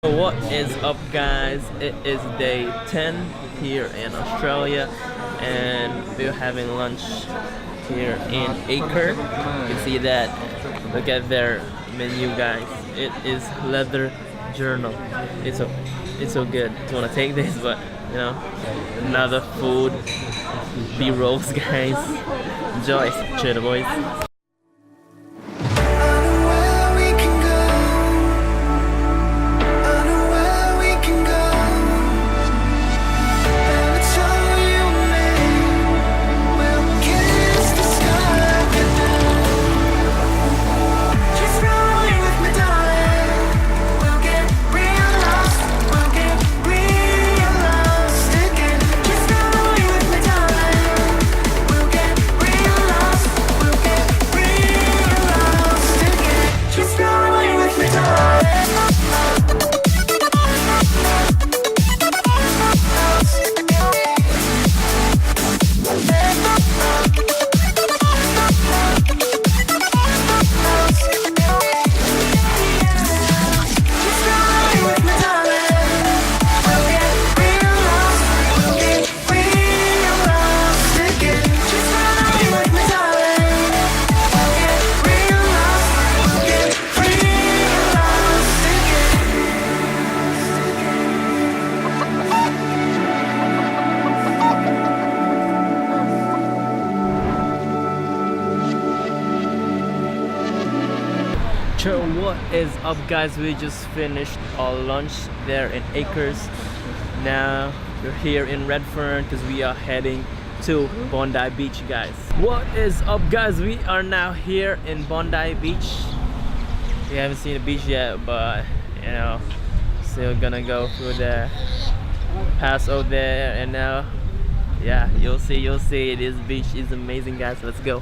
What is up, guys? It is day 10 here in Australia and we're having lunch here in Acre. You can see that. Look at their menu, guys. It is leather journal. It's so good. I want to take this, but you know, another food B-rolls, guys. Enjoy. Cheers, the boys. What is up, guys? We just finished our lunch there in Acres. Now we're here in Redfern because we are heading to Bondi Beach, guys. What is up, guys? We are now here in Bondi Beach. We haven't seen the beach yet, but you know, still gonna go through there, pass over there, and now yeah, you'll see this beach is amazing, guys. Let's go.